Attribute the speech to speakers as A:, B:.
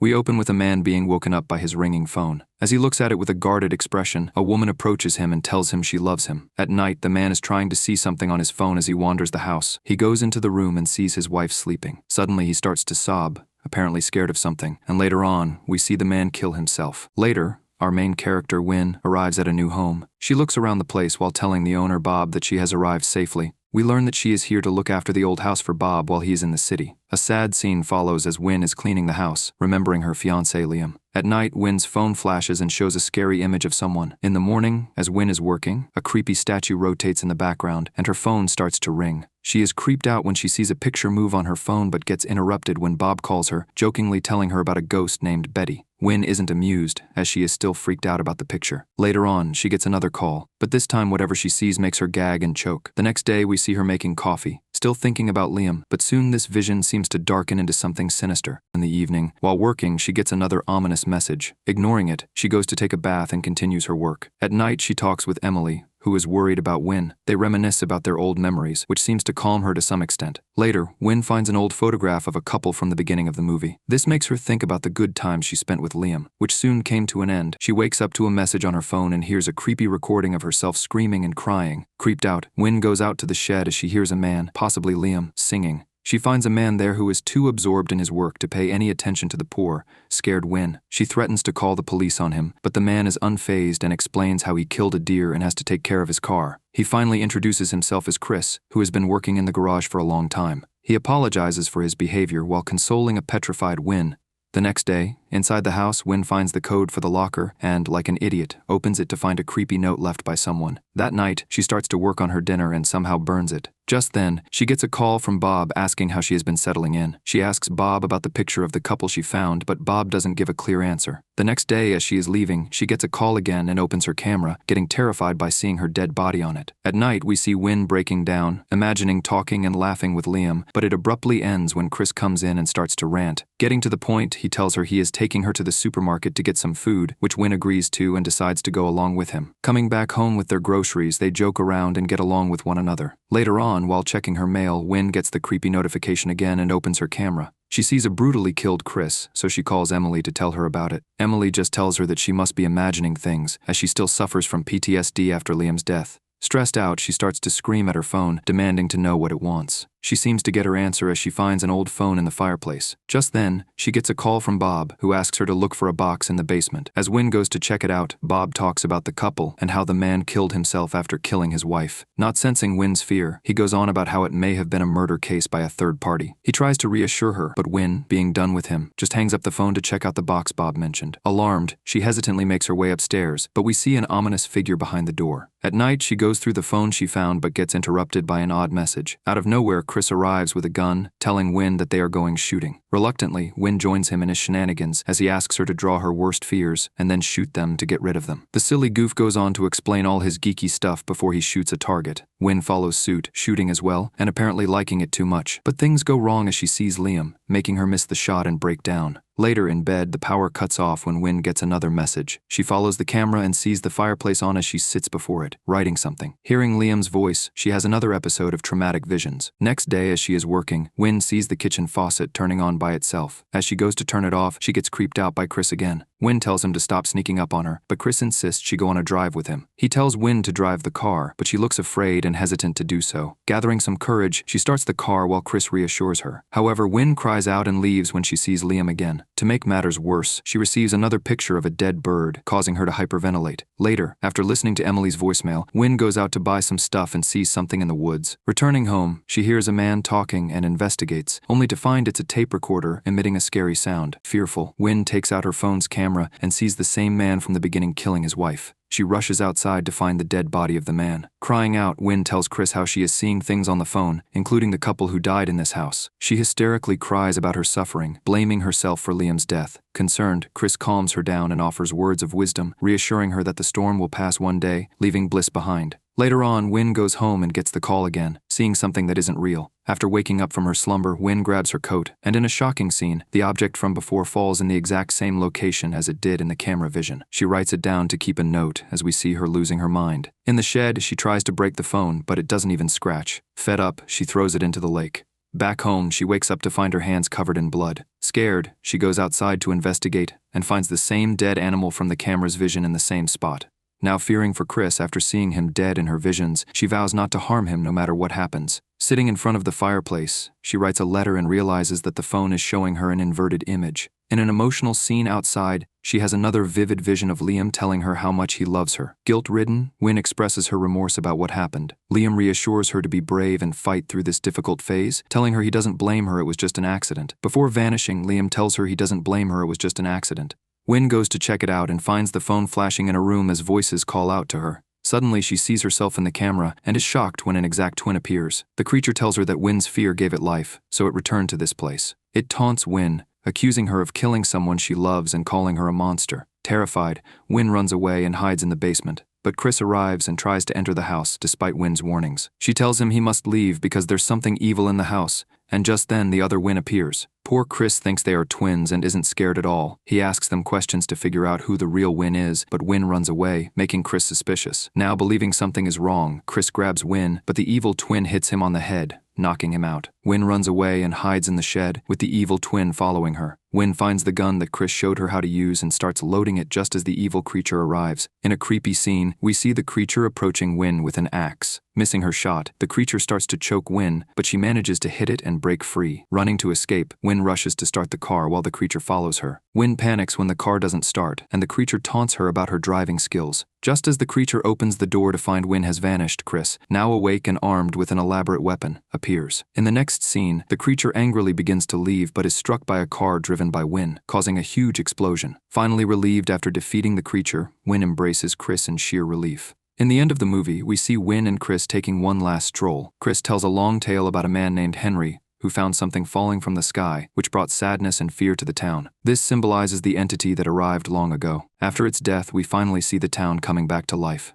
A: We open with a man being woken up by his ringing phone. As he looks at it with a guarded expression, a woman approaches him and tells him she loves him. At night, the man is trying to see something on his phone as he wanders the house. He goes into the room and sees his wife sleeping. Suddenly, he starts to sob, apparently scared of something, and later on, we see the man kill himself. Later, our main character, Wynne, arrives at a new home. She looks around the place while telling the owner, Bob, that she has arrived safely. We learn that she is here to look after the old house for Bob while he is in the city. A sad scene follows as Wynne is cleaning the house, remembering her fiancé Liam. At night, Wynne's phone flashes and shows a scary image of someone. In the morning, as Wynne is working, a creepy statue rotates in the background and her phone starts to ring. She is creeped out when she sees a picture move on her phone but gets interrupted when Bob calls her, jokingly telling her about a ghost named Betty. Wynne isn't amused, as she is still freaked out about the picture. Later on, she gets another call, but this time whatever she sees makes her gag and choke. The next day, we see her making coffee, still thinking about Liam, but soon this vision seems to darken into something sinister. In the evening, while working, she gets another ominous message. Ignoring it, she goes to take a bath and continues her work. At night, she talks with Emily, who is worried about Wynne. They reminisce about their old memories, which seems to calm her to some extent. Later, Wynne finds an old photograph of a couple from the beginning of the movie. This makes her think about the good times she spent with Liam, which soon came to an end. She wakes up to a message on her phone and hears a creepy recording of herself screaming and crying. Creeped out, Wynne goes out to the shed as she hears a man, possibly Liam, singing. She finds a man there who is too absorbed in his work to pay any attention to the poor. Scared Wynne, she threatens to call the police on him, but the man is unfazed and explains how he killed a deer and has to take care of his car. He finally introduces himself as Chris, who has been working in the garage for a long time. He apologizes for his behavior while consoling a petrified Wynne. The next day, inside the house, Wynne finds the code for the locker and, like an idiot, opens it to find a creepy note left by someone. That night, she starts to work on her dinner and somehow burns it. Just then, she gets a call from Bob asking how she has been settling in. She asks Bob about the picture of the couple she found, but Bob doesn't give a clear answer. The next day, as she is leaving, she gets a call again and opens her camera, getting terrified by seeing her dead body on it. At night, we see Wynne breaking down, imagining talking and laughing with Liam, but it abruptly ends when Chris comes in and starts to rant. Getting to the point, he tells her he is taking her to the supermarket to get some food, which Wynne agrees to and decides to go along with him. Coming back home with their groceries, they joke around and get along with one another. Later on, while checking her mail, Wynne gets the creepy notification again and opens her camera. She sees a brutally killed Chris, so she calls Emily to tell her about it. Emily just tells her that she must be imagining things, as she still suffers from PTSD after Liam's death. Stressed out, she starts to scream at her phone, demanding to know what it wants. She seems to get her answer as she finds an old phone in the fireplace. Just then, she gets a call from Bob, who asks her to look for a box in the basement. As Wynne goes to check it out, Bob talks about the couple and how the man killed himself after killing his wife. Not sensing Wynne's fear, he goes on about how it may have been a murder case by a third party. He tries to reassure her, but Wynne, being done with him, just hangs up the phone to check out the box Bob mentioned. Alarmed, she hesitantly makes her way upstairs, but we see an ominous figure behind the door. At night, she goes through the phone she found but gets interrupted by an odd message. Out of nowhere, Chris arrives with a gun, telling Wynne that they are going shooting. Reluctantly, Wynne joins him in his shenanigans as he asks her to draw her worst fears and then shoot them to get rid of them. The silly goof goes on to explain all his geeky stuff before he shoots a target. Wynne follows suit, shooting as well, and apparently liking it too much. But things go wrong as she sees Liam, making her miss the shot and break down. Later in bed, the power cuts off when Wynne gets another message. She follows the camera and sees the fireplace on as she sits before it, writing something. Hearing Liam's voice, she has another episode of traumatic visions. Next day, as she is working, Wynne sees the kitchen faucet turning on by itself. As she goes to turn it off, she gets creeped out by Chris again. Wynne tells him to stop sneaking up on her, but Chris insists she go on a drive with him. He tells Wynne to drive the car, but she looks afraid and hesitant to do so. Gathering some courage, she starts the car while Chris reassures her. However, Wynne cries out and leaves when she sees Liam again. To make matters worse, she receives another picture of a dead bird, causing her to hyperventilate. Later, after listening to Emily's voicemail, Wynne goes out to buy some stuff and sees something in the woods. Returning home, she hears a man talking and investigates, only to find it's a tape recorder emitting a scary sound. Fearful, Wynne takes out her phone's camera and sees the same man from the beginning killing his wife. She rushes outside to find the dead body of the man. Crying out, Wynne tells Chris how she is seeing things on the phone, including the couple who died in this house. She hysterically cries about her suffering, blaming herself for Liam's death. Concerned, Chris calms her down and offers words of wisdom, reassuring her that the storm will pass one day, leaving bliss behind. Later on, Wynne goes home and gets the call again, seeing something that isn't real. After waking up from her slumber, Wynne grabs her coat, and in a shocking scene, the object from before falls in the exact same location as it did in the camera vision. She writes it down to keep a note as we see her losing her mind. In the shed, she tries to break the phone, but it doesn't even scratch. Fed up, she throws it into the lake. Back home, she wakes up to find her hands covered in blood. Scared, she goes outside to investigate and finds the same dead animal from the camera's vision in the same spot. Now fearing for Chris after seeing him dead in her visions, she vows not to harm him no matter what happens. Sitting in front of the fireplace, she writes a letter and realizes that the phone is showing her an inverted image. In an emotional scene outside, she has another vivid vision of Liam telling her how much he loves her. Guilt-ridden, Wynne expresses her remorse about what happened. Liam reassures her to be brave and fight through this difficult phase, telling her he doesn't blame her, it was just an accident. Before vanishing, Liam tells her he doesn't blame her, it was just an accident. Wynne goes to check it out and finds the phone flashing in a room as voices call out to her. Suddenly, she sees herself in the camera and is shocked when an exact twin appears. The creature tells her that Wynne's fear gave it life, so it returned to this place. It taunts Wynne, accusing her of killing someone she loves and calling her a monster. Terrified, Wynne runs away and hides in the basement. But Chris arrives and tries to enter the house despite Wynne's warnings. She tells him he must leave because there's something evil in the house, and just then the other Wynne appears. Poor Chris thinks they are twins and isn't scared at all. He asks them questions to figure out who the real Wynne is, but Wynne runs away, making Chris suspicious. Now believing something is wrong, Chris grabs Wynne, but the evil twin hits him on the head, knocking him out. Wynne runs away and hides in the shed, with the evil twin following her. Wynne finds the gun that Chris showed her how to use and starts loading it just as the evil creature arrives. In a creepy scene, we see the creature approaching Wynne with an axe. Missing her shot, the creature starts to choke Wynne, but she manages to hit it and break free. Running to escape, Wynne rushes to start the car while the creature follows her. Wynne panics when the car doesn't start, and the creature taunts her about her driving skills. Just as the creature opens the door to find Wynne has vanished, Chris, now awake and armed with an elaborate weapon, appears. In the next scene, the creature angrily begins to leave but is struck by a car driven by Wynne, causing a huge explosion. Finally relieved after defeating the creature, Wynne embraces Chris in sheer relief. In the end of the movie, we see Wynne and Chris taking one last stroll. Chris tells a long tale about a man named Henry, who found something falling from the sky, which brought sadness and fear to the town. This symbolizes the entity that arrived long ago. After its death, we finally see the town coming back to life.